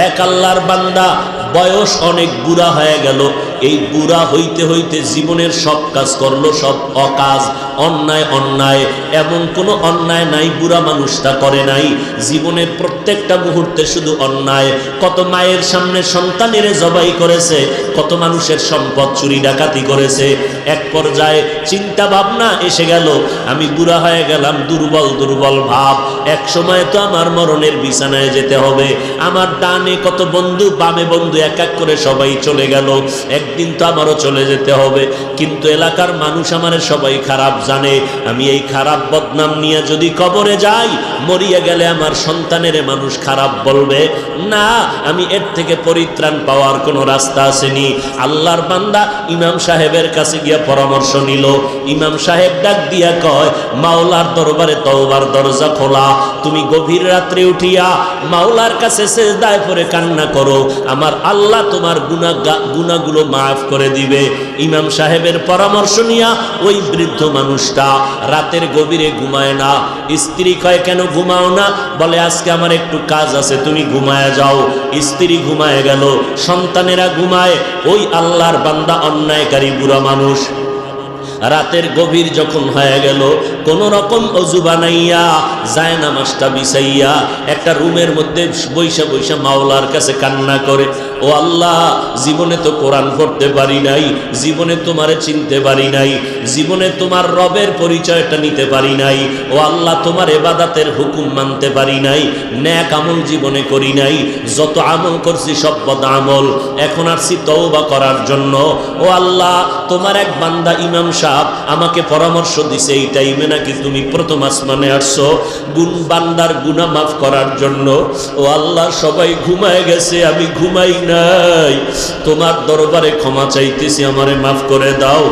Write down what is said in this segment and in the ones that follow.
এক আল্লাহর বান্দা বয়স অনেক বুড়া হয়ে গেল। এই বুড়া হইতে হইতে জীবনের সব কাজ করলো, সব অকাজ, অন্যায় অন্যায়, এমন কোনো অন্যায় নাই বুড়া মানুষটা করে নাই। জীবনের প্রত্যেকটা মুহূর্তে শুধু অন্যায়। কত মায়ের সামনে সন্তানের জবাই করেছে, কত মানুষের সম্পদ চুরি ডাকাতি করেছে। এক পর্যায়ে চিন্তা ভাবনা এসে গেল, আমি বুড়া হয়ে গেলাম, দুর্বল দুর্বল ভাব, এক সময় তো আমার মরণের বিছানায় যেতে হবে। আমার ডানে কত বন্ধু, বামে বন্ধু, এক এক করে সবাই চলে গেল, একদিন তো আমারও চলে যেতে হবে। কিন্তু এলাকার মানুষ আমারে সবাই খারাপ জানে। আমি এই খারাপ বদনাম নিয়ে যদি কবরে যাই, মরিয়া গেলে আমার সন্তানের মানুষ খারাপ বলবে না। আমি এর থেকে পরিত্রাণ পাওয়ার কোনো রাস্তা আসেনি। আল্লাহর বান্দা ইমাম সাহেবের কাছে গিয়া পরামর্শ নিল। ইমাম সাহেব ডাক দিয়া কয়, মাওলার দরবারে তওবার দরজা খোলা। তুমি গভীর রাত্রে উঠিয়া মাওলার কাছে সিজদায় পড়ে কান্না করো, আমার আল্লাহ তোমার গুনাহগুলো মাফ করে দিবে। ইমাম সাহেবের পরামর্শ নিয়া ওই বৃদ্ধ মানুষটা রাতের গভীরে ঘুমায় না। স্ত্রী কয়, কেন ঘুমাও না? বলে, আজকে আমার একটু কাজ আছে, তুমি ঘুমায় যাও। স্ত্রী ঘুমায় গেল, সন্তানেরা ঘুমায়। ওই আল্লাহর বান্দা অন্যায়কারী বুড়া মানুষ রাতের গভীর যখন হয়ে গেল, কোন রকম অজু বানাইয়া যায় নামাজটা বিছাইয়া একটা রুমের মধ্যে বৈশা বৈশা মাওলার কাছে কান্না করে, ও আল্লাহ, জীবনে তো কোরআন পড়তে পারি নাই, জীবনে তোমারে চিনতে পারি নাই, জীবনে তোমার রবের পরিচয়টা নিতে পারি নাই, ও আল্লাহ, তোমার ইবাদতের হুকুম মানতে পারি নাই, নেক আমল জীবনে করি নাই, যত আমল করছি সব বদ আমল, এখন আসছি তওবা করার জন্য। ও আল্লাহ, তোমার এক বান্দা ইমাম সাহেব আমাকে পরামর্শ দিছে এই টাইমে নাকি তুমি প্রথম আসমানে আসছো বান্দার গুনাহ মাফ করার জন্য। ও আল্লাহ, সবাই ঘুমায় গেছে, আমি ঘুমাই নাই, তোমার দরবারে ক্ষমা চাইতেছি, আমারে মাফ করে দাও।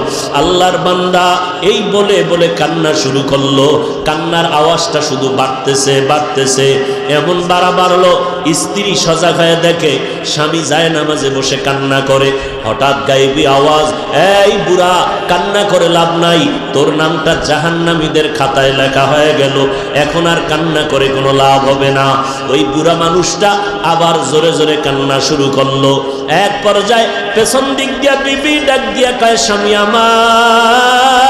আল্লাহর বান্দা এই বলে বলে কান্না শুরু করলো। কান্নার আওয়াজটা শুধু বাড়তেছে বাড়তেছে, এমন বাড়লো স্ত্রী সজাগ হয়ে দেখে স্বামী যায় নামাজে বসে কান্না করে। হঠাৎ গায়েবী আওয়াজ, এই বুড়া, কান্না করে লাভ নাই, তোর নামটা জাহান্নামীদের খাতায় লেখা হয়ে গেল, এখন আর কান্না করে কোনো লাভ হবে না। ওই বুড়া মানুষটা আবার জোরে জোরে কান্না শুরু করলো। এক পর্যায়ে পেছন দিক দিয়া বিবি ডাক দিয়া কয়, স্বামী আমার,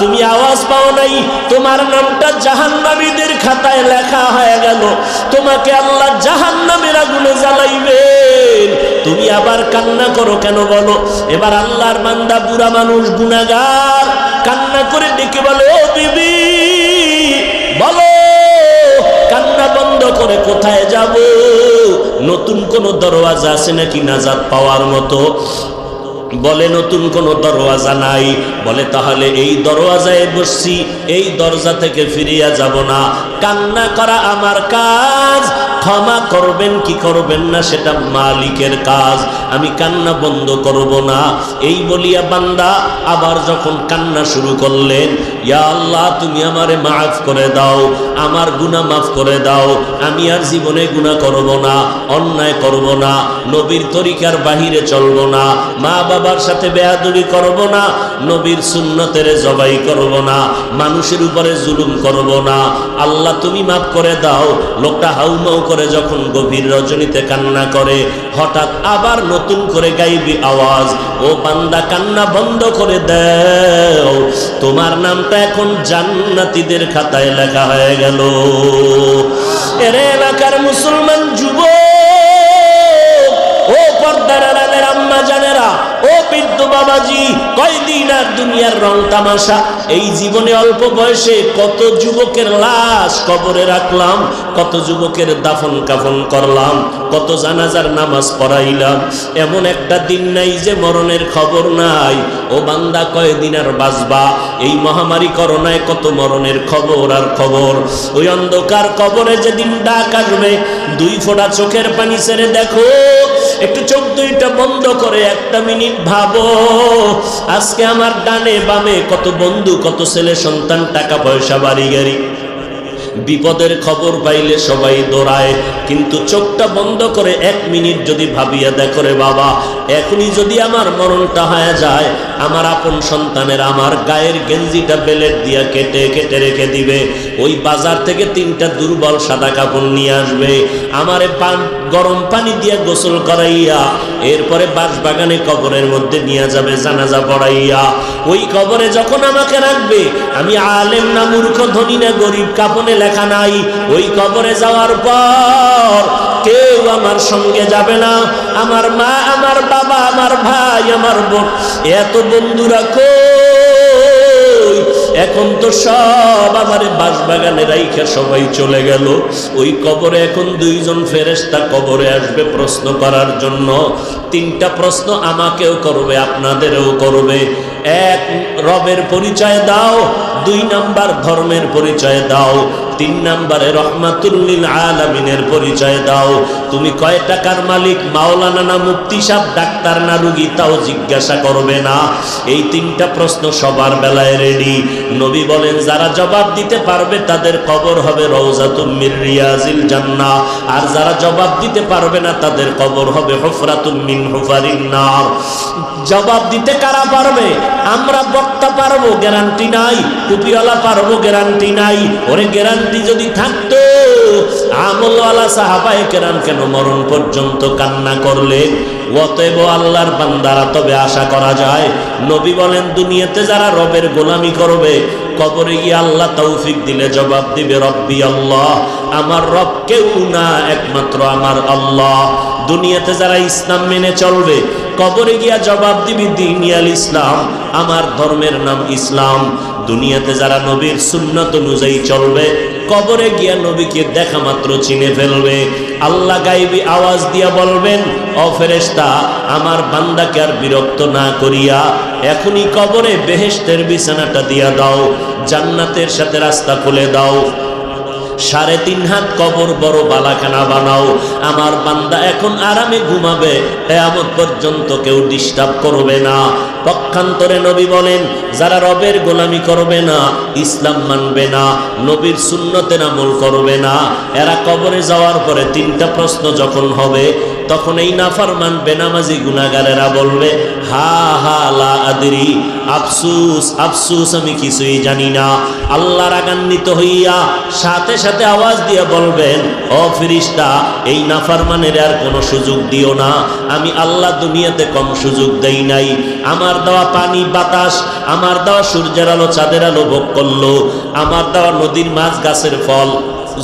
তুমি আওয়াজ পাও নাই? তোমার নামটা জাহান্নামীদের খাতায় লেখা হয়ে গেল, তোমাকে আল্লাহ জাহান্নামের আগুনে জ্বালাইবেন, তুমি আবার কান্না করো কেন বলো? এবার আল্লাহর বান্দা বুড়া মানুষ গুনাহগার কান্না করে ডেকে বলে, ও বিবি, বলো, কান্না বন্ধ করে কোথায় যাব? নতুন কোন দরওয়াজা আছে নাকি নাজাত পাওয়ার মতো? বলে, নতুন কোনো দরওয়াজা নাই। বলে, তাহলে এই দরওয়াজায় বসছি, এই দরজা থেকে ফিরিয়া যাব না। কান্না করা আমার কাজ, ক্ষমা করবেন কি করবেন না সেটা মালিকের কাজ, আমি কান্না বন্ধ করব না। এই বলিয়া বান্দা আবার যখন কান্না শুরু করলেন, ইয়া আল্লাহ, তুমি আমারে মাফ করে দাও, আমার গুনাহ মাফ করে দাও, আমি আর জীবনে গুনাহ করব না, অন্যায় করব না, নবীর তরিকার বাহিরে চলব না, মা বাবার সাথে বেয়াদবি করব না, নবীর সুন্নতের জবাই করব না, মানুষের উপরে জুলুম করব না, আল্লাহ তুমি মাফ করে দাও। লোকটা হাউমাউ করে যখন গভীর রজনীতে কান্না করে, হঠাৎ আবার নতুন করে গাইবি আওয়াজ, ও বান্দা, কান্না বন্ধ করে দাও, তোমার নামটা এখন জান্নাতীদের খাতায় লেখা হয়ে গেল। এর এলাকার মুসলমান যুবক, ও পর্দার আড়ালের আম্মা জানেরা, ও বৃদ্ধ বাবাজি, কয়দিন আর দুনিয়ার রং তামাশা। এই জীবনে অল্প বয়সে কত যুবকের লাশ কবরে রাখলাম, কত যুবকের দাফন কাফন করলাম, কত জানাজার নামাজ পড়াইলাম, এমন একটা দিন নাই যে মরণের খবর নাই। ও বান্দা, কয়দিন আর বাঁচবা? এই মহামারী করোনায় কত মরণের খবর আর খবর। ওই অন্ধকার কবরে যেদিন ডাক আসবে, 2 ফোঁটা চোখের পানি ছেড়ে দেখো, একটু চোখ দুইটা বন্ধ করে একটা মিনিট ভাবো, আজকে আমার ডানে বামে কত বন্ধু, কত ছেলে সন্তান, টাকা পয়সা, বাড়ি গাড়ি, বিপদের খবর পাইলে সবাই দৌড়ায়, কিন্তু চোখটা বন্ধ করে 1 মিনিট যদি ভাবিয়া দেখো, রে বাবা, এখনই যদি আমার মরণটা হয়ে যায়, আমার আপন সন্তানের আমার গায়ের গেঞ্জিটা বেলেট দিয়া কেটে কেটে রেখে দিবে। ওই বাজার থেকে 3টা দুর্বল সাদা কাপড় নিয়ে আসবে, আমারে গরম পানি দিয়ে গোসল করাইয়া এরপরে বাঁশবাগানে কবরের মধ্যে নিয়ে যাবে জানাজা পড়াইয়া। ওই কবরে যখন আমাকে রাখবে, আমি আলেম না মূর্খ, ধনী না গরিব, কাপনে লেখা নাই, ওই কবরে যাওয়ার পর কেউ আমার সঙ্গে যাবে না। আমার মা, আমার বাবা, আমার ভাই, আমার বোন, এত বন্ধুরা কই? এখন তো সব আমারে বাঁশবাগানে রাইখা সবাই চলে গেল। ওই কবরে এখন 2জন ফেরেশতা কবরে আসবে প্রশ্ন করার জন্য। 3টা প্রশ্ন আমাকেও করবে, আপনাদেরও করবে। 1, রবের পরিচয় দাও। 2 নাম্বার ধর্মের পরিচয় দাও। 3 নাম্বারে রহমাতুল লিল আলামিনের পরিচয় দাও। তুমি কয় টাকার মালিক, মাওলানা না মুফতি সাহেব, ডাক্তার না রুগী, তাও জিজ্ঞাসা করবে না। এই 3টা প্রশ্ন সবার বেলায় রেডি। নবী বলেন, যারা জবাব দিতে পারবে তাদের কবর হবে রওজাতুম মির রিয়াজিল জান্নাহ, আর যারা জবাব দিতে পারবে না তাদের কবর হবে হুফরাতুম মিন হুফারিন নার। জবাব দিতে কারা পারবে? আমরা বক্তা পারবো, গ্যারান্টি নাই। টুপিওয়ালা পারবো, গ্যারান্টি নাই। ওরে গ্যারান্টি যদি থাকতো, আমলওয়ালা সাহাবায়ে কেরাম কেন মরণ পর্যন্ত কান্না করলেন? অতএব আল্লাহর বান্দারা, তবে আশা করা যায়, নবী বলেন, দুনিয়াতে যারা রবের গোলামি করবে, কবরে গিয়ে আল্লাহ তৌফিক দিলে জবাব দিবে, রব্বি আল্লাহ, আমার রব কেউ না, একমাত্র আমার আল্লাহ। দুনিয়াতে যারা ইসলাম মেনে চলবে, কবরে গিয়া জবাব দিবি দ্বীনুল ইসলাম, আমার ধর্মের নাম ইসলাম। দুনিয়াতে যারা নবীর সুন্নাত অনুযায়ী চলবে, কবরে গিয়া নবীকে দেখা মাত্র চিনে ফেলবে। আল্লাহ গায়বী আওয়াজ দিয়া বলবেন, ও ফেরেশতা, আমার বান্দাকে আর বিরক্ত না করিয়া এখনই কবরে বেহেশতের বিছানাটা দিয়া দাও, জান্নাতের সাথে রাস্তা খুলে দাও। 3.5 হাত কবর বড় বালাখানা বানাও, আমার বান্দা এখন আরামে ঘুমাবে, কিয়ামত পর্যন্ত কেউ ডিস্টার্ব করবে না। পক্ষান্তরে নবী বলেন, যারা রবের গোলামি করবে না, ইসলাম মানবে না, নবীর সুন্নতের আমল করবে না, এরা কবরে যাওয়ার পরে 3টা প্রশ্ন যখন হবে, তখন এই নাফরমান বেনামাজি গুনাহগারেরা বলবে, হা হা লা আদরি, আফসুস আফসুস, আমি কিছুই জানি না। আল্লাহ রাগান্বিত হইয়া সাথে সাথে আওয়াজ দিয়ে বলবেন, ও ফেরেশতা, এই নাফরমানের আর কোনো সুযোগ দিও না, আমি আল্লাহ দুনিয়াতে কম সুযোগ দেই নাই। আমার দেওয়া পানি বাতাস, আমার দেওয়া সূর্যের আলো চাঁদের আলো ভোগ করলো, আমার দেওয়া নদীর মাছ গাছের ফল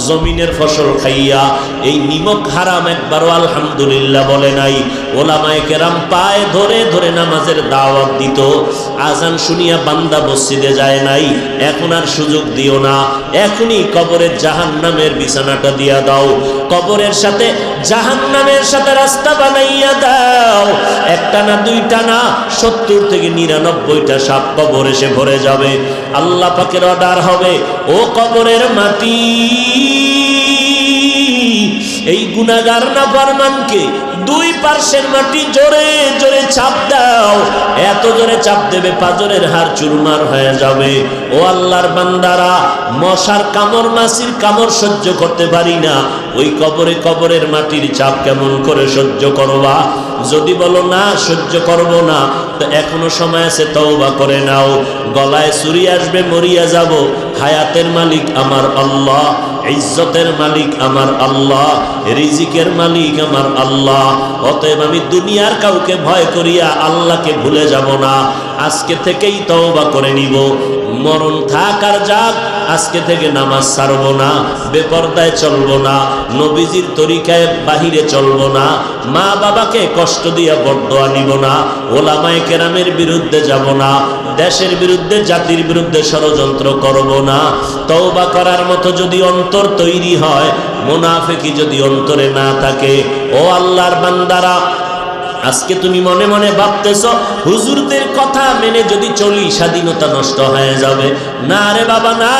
জমিনের ফসল খাইয়া এই নিমক হারাম একবারও আলহামদুলিল্লাহ বলে নাই। ওলামায়ে কেরাম পায়ে ধরে ধরে নামাজের দাওয়াত দিত, আজান শুনিয়া বান্দা মসজিদে যায় নাই। এখন আর সুযোগ দিও না, এখনই কবরের জাহান্নামের বিছানাটা দিয়া দাও, কবরের সাথে জাহান্নামের সাথে রাস্তা বানাইয়া দাও। 1টা না 2টা না, 70 থেকে 99টা সাপ কবর এসে ভরে যাবে। আল্লাহ পাকের অর্ডার হবে, ও কবরের মাটি, এই গুনাহগার নাফরমানকে 2 পার্শ্বের মাটি জোরে জোরে চাপ দাও। এত জোরে চাপ দেবে পাজরের হাড় চুরমার হয়ে যাবে। ও আল্লাহর বান্দারা, মশার কামড়, মাছির কামড় সহ্য করতে পারি না, ওই কবরে কবরের মাটির চাপ কেমন করে সহ্য করবা? যদি বলো না সহ্য করব না, তো এখনো সময় আছে, তওবা করে নাও। গলায় ছুরি আসবে, মরিয়া যাব, হায়াতের মালিক আমার আল্লাহ, ইজ্জতের মালিক আমার আল্লাহ, রিজিকের মালিক আমার আল্লাহ। অতএব আমি দুনিয়ার কাউকে ভয় করিয়া আল্লাহকে ভুলে যাব না। আজকে থেকেই তওবা করে নিব। মরণ থাক আর যাক, আজকে থেকে নামাজ ছাড়ব না, বেপরদায় চলব না, নবীজির তরিকায় বাহিরে চলব না, মা বাবাকে কষ্ট দিয়া বরদোয়া নিব না, ওলামায়ে কেরামের বিরুদ্ধে যাব না, দেশের বিরুদ্ধে জাতির বিরুদ্ধে ষড়যন্ত্র করব না। তওবা করার মতো যদি অন্তর তৈরি হয়, মুনাফিকি যদি অন্তরে না থাকে, ও আল্লাহর বান্দারা, আজকে তুমি মনে মনে ভাবতেছ হুজুরদের কথা মেনে যদি চলি স্বাধীনতা নষ্ট হয়ে যাবে। না রে বাবা না,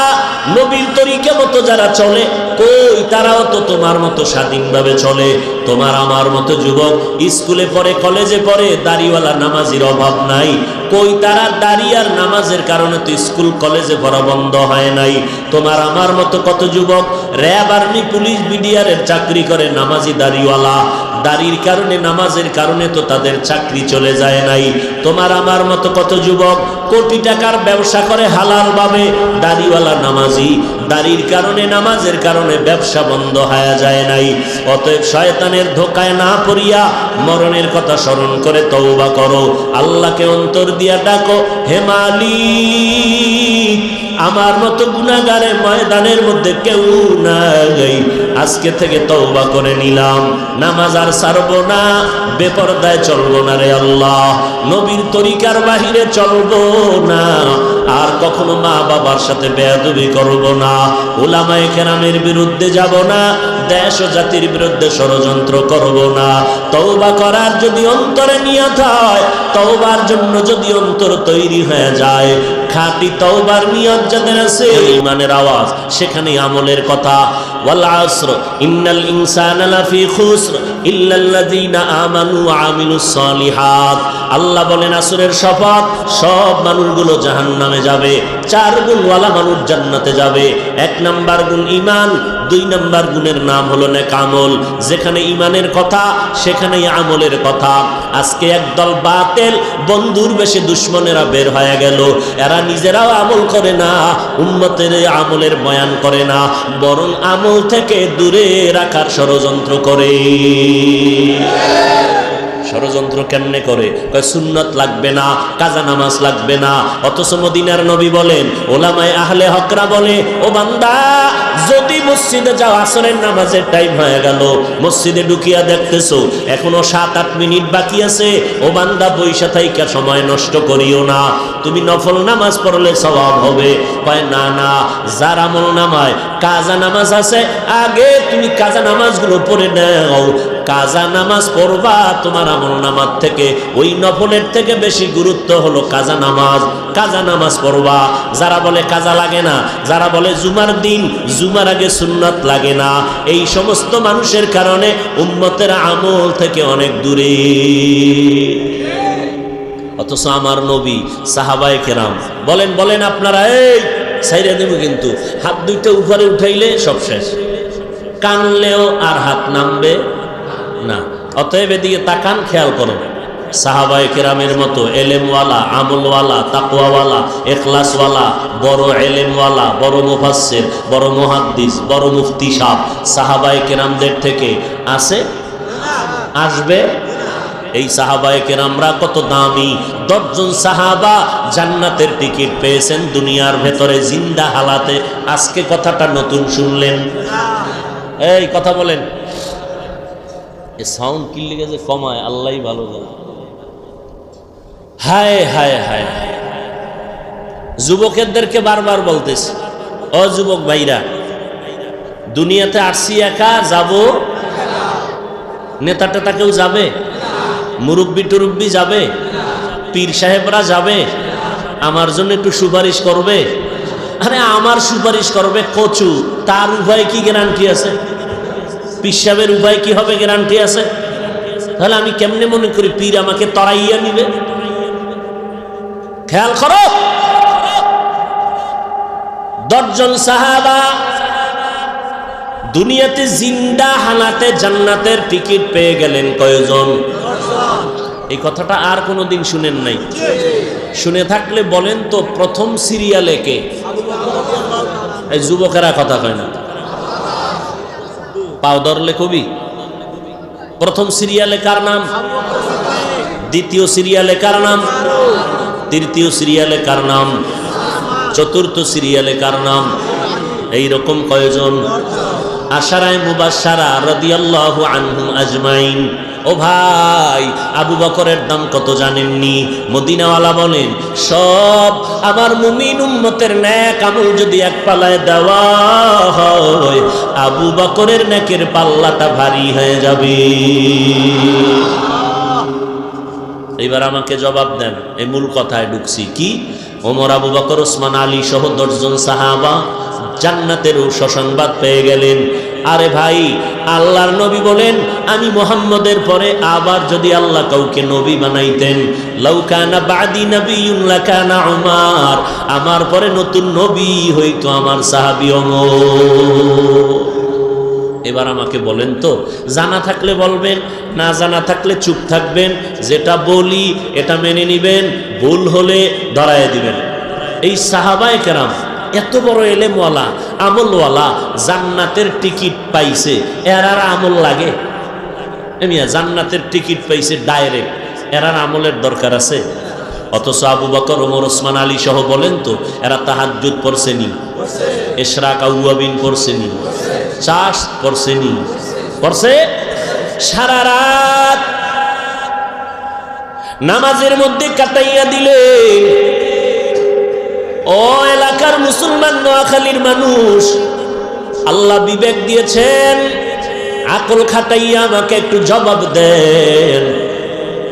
নবীর তরিকা মতো যারা চলে, কই তারাও তো তোমার মতো স্বাধীনভাবে চলে। তোমার আমার মতো যুবক স্কুলে পড়ে, কলেজে পড়ে, দাড়িওয়ালা নামাজির অভাব নাই। কই তারা দাড়ি আর নামাজের কারণে তো স্কুল কলেজে পড়া বন্ধ হয় নাই। তোমার আমার মতো কত যুবক র্যাব, আর্মি, পুলিশ, বিডিআরের চাকরি করে, নামাজি দাড়িওয়ালা, দাড়ির কারণে, নামাজের কারণে তো তাদের চাকরি চলে যায় নাই। তোমার আমার মতো কত যুবক কোটি টাকার ব্যবসা করে হালালভাবে, দাড়িওয়ালা নামাজি, দাড়ির কারণে, নামাজের কারণে ব্যবসা বন্ধ হয়ে যায় নাই। অতএব শয়তানের ধোকায় না পড়িয়া মরণের কথা স্মরণ করে তওবা করো, আল্লাহকে অন্তর দিয়া ডাকো, হে মালিক আমার মতো গুনাহগারের ময়দানের মধ্যে কেউ নাই, আজকে থেকে তওবা করে নিলাম, নামাজ আর ছাড়বো না, বেপরদায় চলবো না রে আল্লাহ, নবীর তরিকার বাহিরে চলবো না, আর কখনো মা বাবার সাথে বেয়াদবি করব না, উলামায়ে কেরামের বিরুদ্ধে যাব না, দেশ ও জাতির বিরুদ্ধে ষড়যন্ত্র করব না। তওবা করার যদি অন্তরে নিয়ত হয়, তওবার জন্য যদি অন্তর তৈরি হয়ে যায়, খাঁটি তওবার নিয়ত যাদের আছে, ঈমানের আওয়াজ সেখানে আমলের কথা। ওয়াল আসর ইন্নাল ইনসানা লাফি খুসর ইল্লাল্লাযীনা আমানু ওয়া আমিলুস সালিহাত। আল্লাহ বলেন আসরের শপথ, সব মানুষগুলো জাহান্নামে যাবে, 4 গুণওয়ালা মানুষ জান্নাতে যাবে। 1 নাম্বার গুণ ঈমান, 2 নাম্বার গুণের নাম হলো নেক আমল। যেখানে ঈমানের কথা সেখানেই আমলের কথা। আজকে একদল বাতিল বন্ধুর বেশে দুশমনেরা বের হয়ে গেল, এরা নিজেরাও আমল করে না, উম্মতের আমলের বয়ান করে না, বরং আমল থেকে দূরে রাখার ষড়যন্ত্র করে। ষড়যন্ত্র কেমনে করে? কয় সুন্নত লাগবে না, কাজা নামাজ লাগবে না। অথচ মদিনার নবী বলেন, ওলামায়ে আহলে হকরা বলে, ও বান্দা যদি মসজিদে যাও, আসরের নামাজের টাইম হয়ে গেল, মসজিদে ঢুকিয়া দেখতেছো এখনো 7-8 মিনিট বাকি আছে, ও বান্দা বইসা থাইকা সময় নষ্ট করিও না, তুমি নফল নামাজ পড়লে সওয়াব হবে। কয় না না, যার আমল নামায় কাজা নামাজ আছে, আগে তুমি কাজা নামাজগুলো পড়ে নাও, কাজা নামাজ পড়বা, তোমার আমল নামাজ থেকে ওই নফলের থেকে বেশি গুরুত্ব হলো কাজা নামাজ। কাজা নামাজ পড়বা। যারা বলে কাজা লাগে না, যারা বলে জুমার দিন জুমার আগে সুন্নাত লাগে না, এই সমস্ত মানুষের কারণে উম্মতের আমল থেকে অনেক দূরে। অথচ আমার নবী, সাহাবায়ে কেরাম বলেন, বলেন আপনারা, এই ছাইরা দেব কিন্তু, হাত দুইটা উপরে উঠাইলে সব শেষ, কানলেও আর হাত নামবে না। অতএব এদিকে তাকান, খেয়াল করো, সাহাবায়ে কেরামের মতো এলেমওয়ালা, আমলওয়ালা, তাকওয়াওয়ালা, ইখলাসওয়ালা, বড় এলেমওয়ালা, বড় মুফাসসির, বড় মুহাদ্দিস, বড় মুফতি সাহেব সাহাবায়ে কেরামদের থেকে আছে, আসবে। এই সাহাবায়ে কেরামরা কত দামি, 10 জন সাহাবা জান্নাতের টিকিট পেয়েছেন দুনিয়ার ভেতরে জিন্দা হালাতে। আজকে কথাটা নতুন শুনলেন? এই কথা বলেন, এ সাউন্ড কি লিগে যে কমায় আল্লাহই ভালো জানে। হায় হায় হায়, যুবকেরদেরকে বারবার বলতেছি, ও যুবক ভাইরা, দুনিয়াতে আসছি একা, যাব নেতা টেতা কেউ যাবে? মুরব্বি টুরব্বি যাবে? পীর সাহেবরা যাবে? আমার জন্য একটু সুপারিশ করবে? আরে আমার সুপারিশ করবে কচু, তার উপায় কি গ্যারান্টি আছে? পীর সাহেবের উপায় কি হবে গ্যারান্টি আছে? তাহলে আমি কেমনে মনে করি পীর আমাকে তরাইয়া নিবে? খেয়াল করো, 10 জন সাহাবা দুনিয়াতে জিন্দা হালাতে জান্নাতের টিকিট পেয়ে গেলেন। কয়জন? এই কথাটা আর কোনোদিন শুনেন নাই? শুনে থাকলে বলেন তো, প্রথম সিরিয়ালে কে? এই যুবকেরা কথা কয় না, পাও ধরলে কবি। প্রথম সিরিয়ালে কার নাম? দ্বিতীয় সিরিয়ালে কার নাম? তৃতীয় সিরিয়ালে কার নাম? চতুর্থ সিরিয়ালে কার নাম? এইরকম কয়জন? আশারায়ে মুবাশশারা রাদিয়াল্লাহু আনহুম আজমাইন। ও ভাই, আবু বকরের দাম কত জানেননি? মদিনাওয়ালা বলেন, সব আমার মুমিন উম্মতের নেক আমল যদি এক পাল্লায় দেওয়া হয়, আবু বকরের নেকের পাল্লাটা ভারী হয়ে যাবে। এবার আমাকে জবাব দেন, এই মূল কথায় ঢুকছি কি? ওমর, আবু বকর, ওসমান, আলী সহ 10 জন সাহাবা জান্নাতের সুসংবাদ পেয়ে গেলেন। আরে ভাই, আল্লাহর নবী বলেন, আমি মুহাম্মদের পরে আবার যদি আল্লাহ কাউকে নবী বানাইতেন, লাউ কানা বাদি নবিয়্যুন লাকানা উমর, আমার পরে নতুন নবী হইতো আমার সাহাবী ওমর। এবার আমাকে বলেন তো, জানা থাকলে বলবেন, না জানা থাকলে চুপ থাকবেন, যেটা বলি এটা মেনে নিবেন, ভুল হলে ধরায় দিবেন। এই সাহাবায়ে কেরাম এত বড় এলেমওয়ালা আমলওয়ালা জান্নাতের টিকিট পাইছে, এর আর আমল লাগে? এমিয়া জান্নাতের টিকিট পাইছে ডাইরেক্ট, এর আর আমলের দরকার আছে? অথচ আবু বকর, ওমর, ওসমান, আলী সহ বলেন তো, এরা তাহাজ্জুদ পড়ছেনি, ইশরাক আউয়াবিন পড়ছেনি, চাষ পড়ছেনি, পড়ছে সারা রাত নামাজের মধ্যে কাটাইয়া দিলেন। ও এলাকার মুসলমান, নোয়াখালীর মানুষ, আল্লাহ বিবেক দিয়েছেন, আকল খাটাইয়া আমাকে একটু জবাব দেন।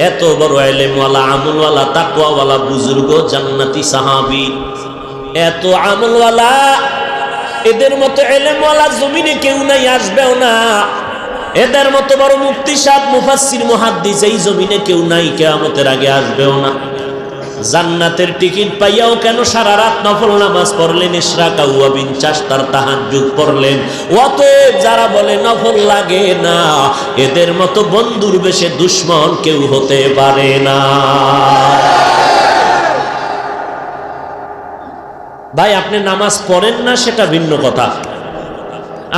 এত বড় ইলমওয়ালা, আমলওয়ালা, তাকওয়াওয়ালা বুজুর্গ, জান্নাতি সাহাবী, এত আমলওয়ালা, এদের মতো ইলমওয়ালা জমিনে কেউ নাই, আসবেও না। এদের মতো বড় মুফতি সাহেব, মুফাসসির, মুহাদ্দিস এই জমিনে কেউ নাই, কিয়ামতের আগে আসবেও না। জান্নাতের টিকিট পাইয়াও কেন সারা রাত নফল নামাজ পড়লেন, ইশরাক আউয়াবিন, চারটার তাহাজ্জুদ পড়লেন। অতএব যারা বলে নফল লাগে না, এদের মতো বন্ধুর বেশে দুশ্মন কেউ হতে পারে না। ভাই, আপনি নামাজ পড়েন না সেটা ভিন্ন কথা,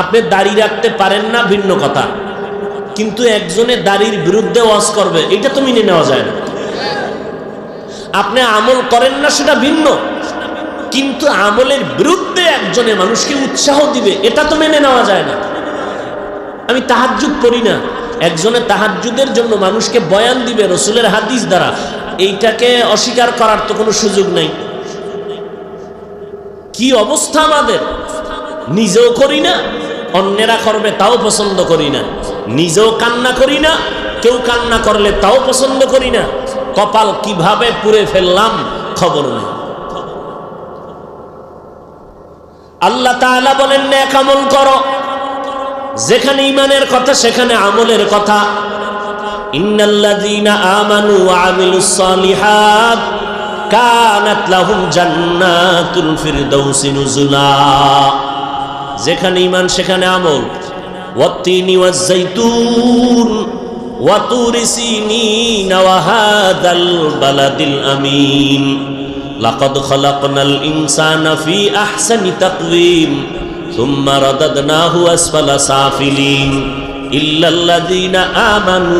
আপনি দাড়ি রাখতে পারেন না ভিন্ন কথা, কিন্তু একজনে দাড়ির বিরুদ্ধে ওয়াজ করবে, এটা তো মেনে নেওয়া যায় না। আপনি আমল করেন না সেটা ভিন্ন, কিন্তু আমলের বিরুদ্ধে একজনে মানুষকে উৎসাহ দিবে, এটা তো মেনে নেওয়া যায় না। আমি তাহাজ্জুদ পড়ি না, একজনে তাহাজ্জুদের জন্য মানুষকে বয়ান দিবে রাসূলের হাদিস দ্বারা, এইটাকে অস্বীকার করার তো কোনো সুযোগ নাই। কি অবস্থা আমাদের! নিজেও করি না, অন্যেরা করবে তাও পছন্দ করি না, নিজেও কান্না করি না, কেউ কান্না করলে তাও পছন্দ করি না। কপাল কিভাবে পুড়ে ফেললাম খবর নেই। আল্লাহ তাআলা বলেন, নেক আমল করো, যেখানে ঈমানের কথা সেখানে আমলের কথা। ইন্নাল্লাযীনা আমানু ওয়া আমিলুস সালিহাত কানাত লাহুম জান্নাতুল ফিরদাউসি নুজুলা। যেখানে ঈমান সেখানে আমল। ওয়াত্তিনি ওয়াজ যাইতুন ওয়া তুরি সিনিন ওয়া হাদাল বালাদিল আমিন লাকাদ খালাকনাল ইনসানা ফি আহসানি তাকওয়িম সুম্মা রাদাদনাহু আসফালা সাফিলিন ইল্লাল্লাযীনা আমানু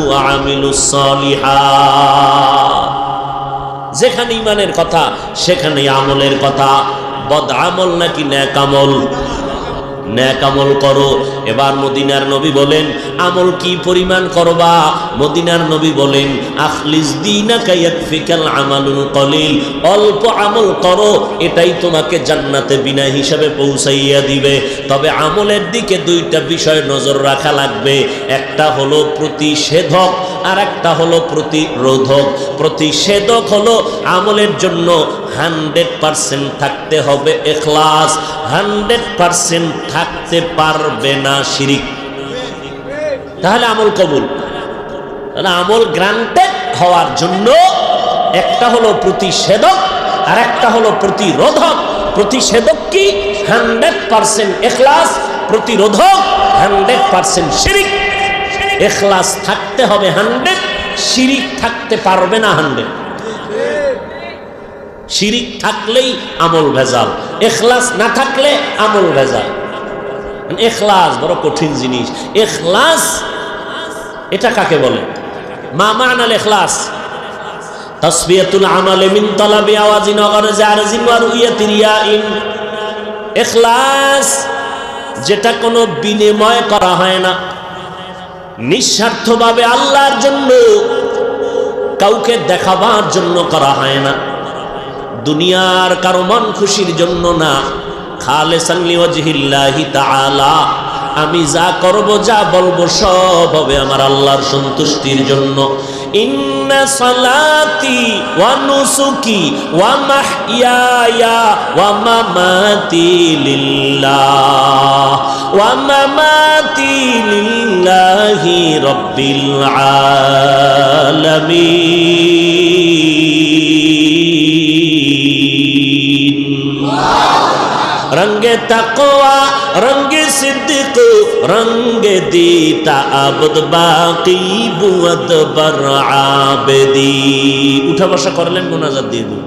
ওয়া আমিলুস সালিহাত। যেখানে ঈমানের কথা সেখানে আমলের কথা। বদ আমল নাকি নেক আমল? নেক আমল করো। এবার মদিনার নবী বলেন, আমল কি পরিমাণ করবা? মদিনার নবী বলেন, আখলিস দীনাকা ইয়াকফিকাল আমালুল কলিল। অল্প আমল করো, এটাই তোমাকে জান্নাতে বিনা হিসাবে পৌঁছাইয়া দিবে। তবে আমলের দিকে দুইটা বিষয় নজর রাখা লাগবে, একটা হলো প্রতিষেধক আর একটা হলো প্রতিরোধক। প্রতিষেধক হলো আমলের জন্য 100% থাকতে হবে ইখলাস, 100% থাকতে পারবে না শিরিক, তাহলে আমল কবুল। তাহলে আমল গ্রান্টেড হওয়ার জন্য একটা হলো প্রতিষেধক আর একটা হলো প্রতিরোধক। প্রতিষেধক কি? 100% ইখলাস, প্রতিরোধক 100% শিরিক। ইখলাস থাকতে হবে 100, শিরিক থাকতে পারবে না 100। শিরিক থাকলেই আমল ভেজাল, ইখলাস না থাকলে আমল ভেজাল। ইখলাস বড় কঠিন জিনিস। ইখলাস এটা কাকে বলে? মা মানাল ইখলাস? তাসফিয়াতুল আমাল মিন তালাবি আওয়াজিন ওয়া গরজি আরজিন ওয়া রুইয়াতি রিয়াইন। ইখলাস যেটা কোনো বিনিময় করা হয় না, নিঃস্বার্থভাবে আল্লাহর জন্য, কাউকে দেখাবার জন্য করা হয় না, দুনিয়ার কারো মন খুশির জন্য না, খালিসান লিওয়াজহিল্লাহি তাআলা। আমি যা করব, যা বলবো সব হবে আমার আল্লাহর সন্তুষ্টির জন্য। ইন্না সালাতি ওয়া নুসুকি ওয়া মাহইয়ায়া ওয়া মামাতি লিল্লাহ ওয়া মামাতি লিল্লাহি রাব্বিল আলামিন। रंगे तकवा रंगे सिद्दीक रंगे दीता अबद बाकी बुअद बर आबदी। उठा बसा করলেন মোনাজাত দিয়ে দিন।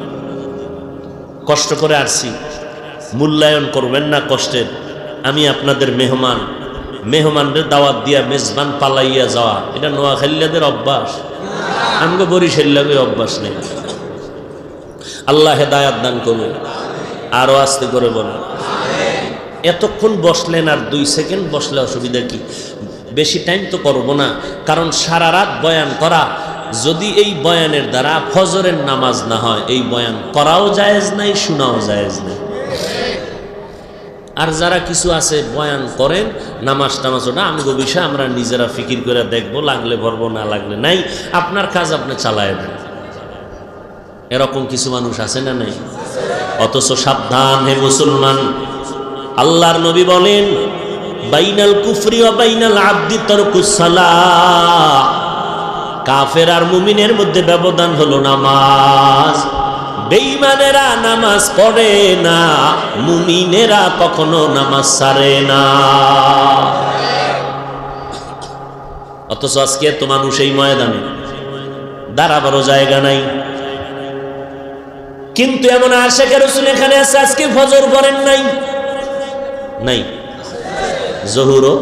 কষ্ট করে আসছি, মূল্যায়ন করবেন না কষ্টের। আমি আপনাদের মেহমান, মেহমানদের দাওয়াত দিয়া মেজবান পালাইয়া যাওয়া এটা নোয়াখালীদের অভ্যাস, আমগো বরিশালের অভ্যাস নেই। আল্লাহ হেদায়াত দান করুন। আরো আস্তে করে বলেন। এতক্ষণ বসলেন, আর 2 সেকেন্ড বসলে অসুবিধা কি? বেশি টাইম তো করব না, কারণ সারা রাত বয়ান করা, যদি এই বয়ানের দ্বারা ফজরের নামাজ না হয়, এই বয়ান করাও জায়েজ নাই, শোনাও জায়েজ নাই। আর যারা কিছু আছে বয়ান করেন, নামাজ টামাজ ওটা আমগো বিষয়, আমরা নিজেরা ফিকির করে দেখবো, লাগলে ভরবো, না লাগলে নাই। আপনার কাজ আপনি চালায় দেন। এরকম কিছু মানুষ আছে না নাই? অথচ সাবধান হে মুসলমান, আল্লাহর নবী বলেন বাইনাল কুফরি ওয়া বাইনাল আবদি তারকুস সালাহ। কাফের আর মুমিনের মধ্যে ব্যবধান হলো নামাজ। বেঈমানেরা নামাজ পড়ে না, মুমিনেরা কখনো নামাজ ছাড়ে না। অথচ আজকে তো মানুষ এই ময়দানে দাঁড়াবারও জায়গা নাই। কিন্তু এমন আশিকে রাসূল এখানে আছে, আজকে ফজর পড়েন নাই, নাই জোহরও,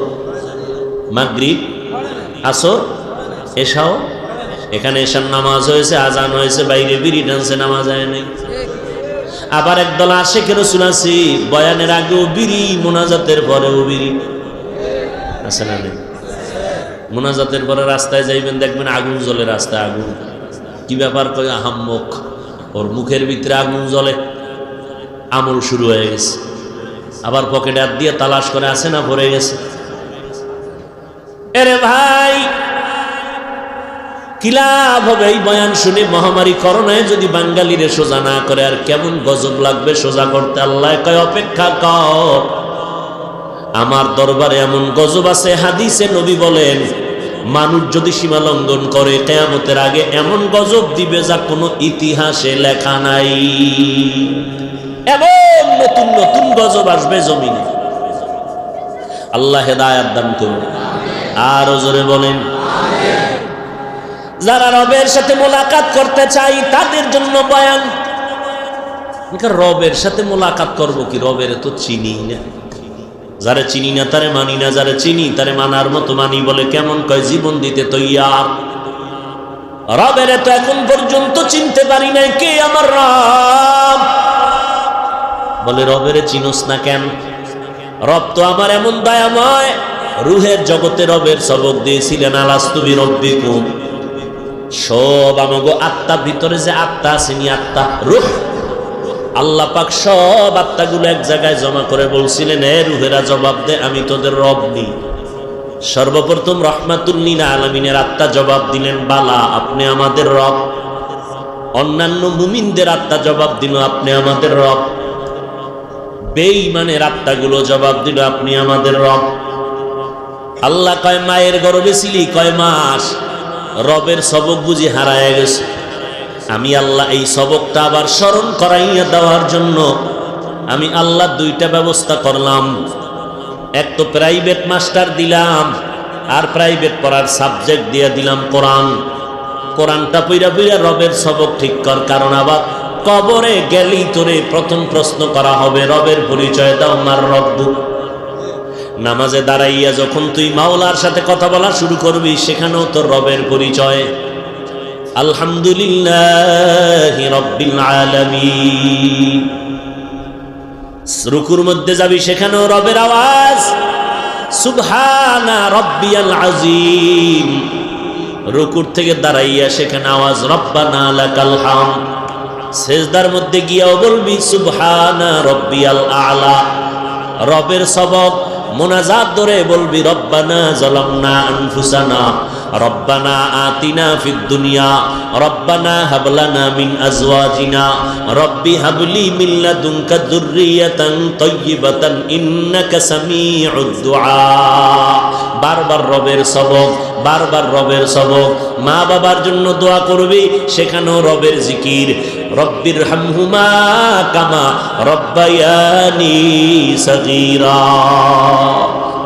মাগরিব, আসর, এশাও। এখানে এশার নামাজ হয়েছে, আজান হয়েছে, বাইরে বিড়ি টানছে, নামাজ হয় নাই। আবার একদল আশিকে রাসূল আছে, বয়ানের আগেও বিড়ি, মোনাজাতের পরেও বিড়ি। আছে না নেই? মোনাজাতের পরে রাস্তায় যাইবেন, দেখবেন আগুন জ্বলে, রাস্তায় আগুন। কি ব্যাপার করে? আহাম্মক, ওর মুখের ভিতরে আগুন জ্বলে, আমল শুরু হয়ে গেছে। আবার পকেটে হাত দিয়ে তালাশ করে, আছে না ভরে গেছে। এরে ভাই, কি লাভ হবে এই বয়ান শুনে? মহামারী করোনায় যদি বাঙালিরে সোজা না করে, আর কেমন গজব লাগবে সোজা করতে। আল্লাহ কয় অপেক্ষা কর, আমার দরবারে এমন গজব আছে। হাদিসে নবী বলেন, মানুষ যদি সীমা লঙ্ঘন করে, কিয়ামতের আগে এমন গজব দিবে যা কোনো ইতিহাসে লেখা নাই। এমন নতুন নতুন গজব আসবে জমিনে। আল্লাহ হেদায়াত দান করুন। আর জোরে বলেন। যারা রবের সাথে মোলাকাত করতে চাই তাদের জন্য বয়ান। রবের সাথে মোলাকাত করবো কি? রবের তো চিনি না। যারা চিনি না তারে মানি না, যারা চিনি তারে মানার মতো মানি। বলে কেমন? কয় জীবন দিতে তৈয়ার। রবের তো এখন পর্যন্ত চিনতে পারি নাই, কে আমার রব? বলে রবের চিনোস না কেন? রব তো আমার এমন দয়াময়, রুহের জগতে রবের সবক দিয়েছিলেন, আলাস্তু বিরব্বিকুম। সব আমাগো আত্মার ভিতরে যে আত্মা আসেনি, আত্মা রূহ, আল্লাহ পাক সব আত্মাগুলো এক জায়গায় জমা করে বলছিলেন, এ রুহেরা জবাব দে, আমি তোদের রব নি। সর্বপ্রথম রহমাতুল লিল আলামিনের আত্মা জবাব দিলেন, বালা, আপনি আমাদের রব। অন্যান্য মুমিনদের আত্মা জবাব দিল, আপনি আমাদের রব। বেঈমানের আত্মাগুলো জবাব দিল, আপনি আমাদের রব। আল্লাহ কয়, মায়ের গর্ভে ছিলি কয় মাস? রবের সবক বুঝি হারায় গেছে। আমি আল্লাহ এই সবকটা আবার স্মরণ করাইয়া দেওয়ার জন্য আমি আল্লাহ 2টা ব্যবস্থা করলাম। এক তো প্রাইভেট মাস্টার দিলাম, আর প্রাইভেট পড়ার সাবজেক্ট দিয়ে দিলাম কোরআন। কোরআনটা পইরা পইরা রবের সবক ঠিক কর, কারণ আবার কবরে গেলেই তোরে প্রথম প্রশ্ন করা হবে, রবের পরিচয় দাও, মার রব্বু। নামাজে দাঁড়াইয়া যখন তুই মাওলার সাথে কথা বলা শুরু করবি, সেখানেও তোর রবের পরিচয়। আলহামদুলিল্লাহি রাব্বিল আলামিন। রুকুর মধ্যে যাবি, সেখানেও রবের আওয়াজ, সুবহানা রাব্বিয়াল আযীম। রুকুর থেকে দাঁড়াইয়া সেখানে আওয়াজ, রব্বানা লাকাল হামদ। সেজদার মধ্যে গিয়াও বলবি, সুবহানা রাব্বিয়াল আ'লা। রবের সবক মোনাজাত ধরে বলবি, রব্বানা যালামনা আনফুসানা, রব্বানা আতিনা ফিদ দুনিয়া, রব্বানা হাব লানা মিন আজওয়াজিনা, রব্বি হাবলি মিন লাদুনকা যুররিয়াতান তাইয়্যিবাতান ইন্নাকা সামিউদ দুআ। বারবার রবের সবক, বারবার রবের সবক। মা বাবার জন্য দোয়া করবি, সেখানেও রবের জিকির। রব্বিরহামহুমা কামা রব্বায়ানি সগীরা।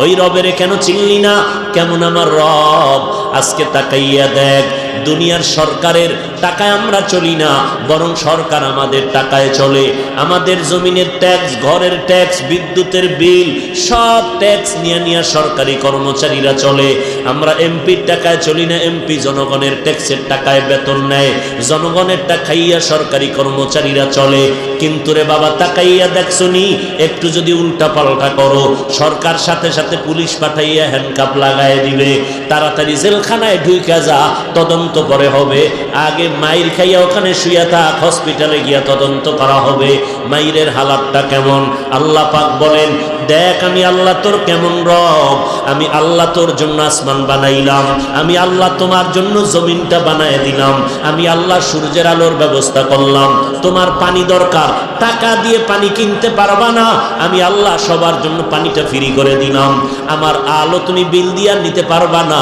ওই রবের কেন চিনলি না? কেমন আমার রব? আজকে তাকাইয়া দেখ, দুনিয়ার সরকারের টাকায় আমরা চলি না, বরং সরকার আমাদের টাকায় চলে। আমাদের জমিনের ট্যাক্স, ঘরের ট্যাক্স, বিদ্যুতের বিল, সব ট্যাক্স নিয়ে নিয়ে সরকারি কর্মচারীরা চলে। আমরা এমপির টাকায় চলি না, এমপি জনগণের ট্যাক্সের টাকায় বেতন নেয়, জনগণের টাকা খাইয়া সরকারি কর্মচারীরা চলে। কিন্তু রে বাবা, তাকাইয়া দেখছনি, একটু যদি উল্টা পাল্টা করো, সরকার সাথে সাথে পুলিশ পাঠাইয়া হ্যান্ডকাপ লাগায় দিবে, তাড়াতাড়ি জেলখানায় ঢুইকা যা, তদন্ত করে হবে। আগে মাইর খাইয়া ওখানে শুয়ে থাক, হসপিটালে গিয়া তদন্ত করা হবে মাইরের হালাতটা কেমন। আল্লাহ পাক বলেন, দেখ আমি আল্লাহ তোর কেমন রব। আমি আল্লাহ তোর জন্য আসমান বানাইলাম, আমি আল্লাহ তোমার জন্য জমিনটা বানায় দিলাম, আমি আল্লাহ সূর্যের আলোর ব্যবস্থা করলাম। তোমার পানি দরকার, টাকা দিয়ে পানি কিনতে পারবা না, আমি আল্লাহ সবার জন্য পানিটা ফ্রি করে দিলাম। আমার আলো তুমি বিল দিয়া নিতে পারবা না,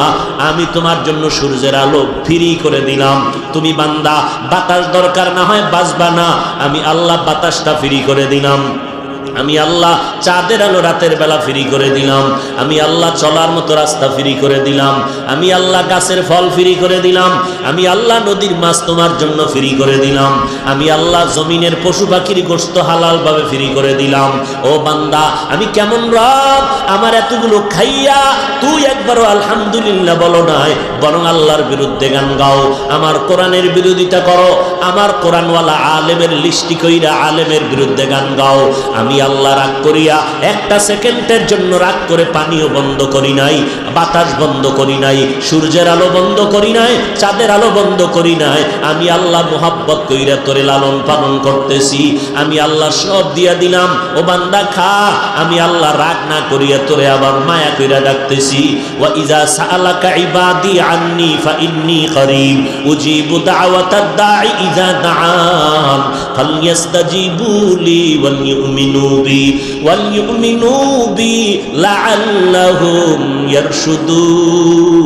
আমি তোমার জন্য সূর্যের আলো ফ্রি করে দিলাম। তুমি বান্দা বাতাস দরকার, না হয় বাঁচবা না, আমি আল্লাহ বাতাসটা ফ্রি করে দিলাম। আমি আল্লাহ চাঁদের আলো রাতের বেলা ফ্রি করে দিলাম। আমি আল্লাহ চলার মতো রাস্তা ফ্রি করে দিলাম। আমি আল্লাহ গাছের ফল ফ্রি করে দিলাম। আমি আল্লাহ নদীর মাছ তোমার জন্য ফ্রি করে দিলাম। আমি আল্লাহ জমিনের পশু পাখির গোশত হালাল ভাবে ফ্রি করে দিলাম। ও বান্দা, আমি কেমন রব? আমার এতগুলো খাইয়া তুই একবারও আলহামদুলিল্লাহ বলো নাই, বরং আল্লাহর বিরুদ্ধে গান গাও, আমার কোরআনের বিরোধিতা করো, আমার কোরআনওয়ালা আলেমের লিস্টি কইরা আলেমের বিরুদ্ধে গান গাও। আমি আল্লাহ রাগ করিয়া একটা সেকেন্ডের জন্য রাগ করে পানিও বন্ধ করি নাই, বাতাস বন্ধ করি নাই, সূর্যের আলো বন্ধ করি নাই, চাঁদের আলো বন্ধ করি নাই। আমি আল্লাহ মোহাব্বত কইরা তোরে লালন পালন করতেছি। আমি আল্লাহ সব দিয়া দিলাম, ও বান্দা খা। আমি আল্লাহ রাগ না করিয়া তোরে আবার মায়া কইরা ডাকতেছি। ওয়া ইজা সাআলাকা ইবাদি আন্নী ফাইন্নী করিব উজিবু দাওয়াতাদ দাঈ ইজা দাআন ফালইস্তাজিবু লি ওয়াল ইউমিনু وَلْيُؤْمِنُوا بِي لَعَلَّهُمْ يَرْشُدُونَ।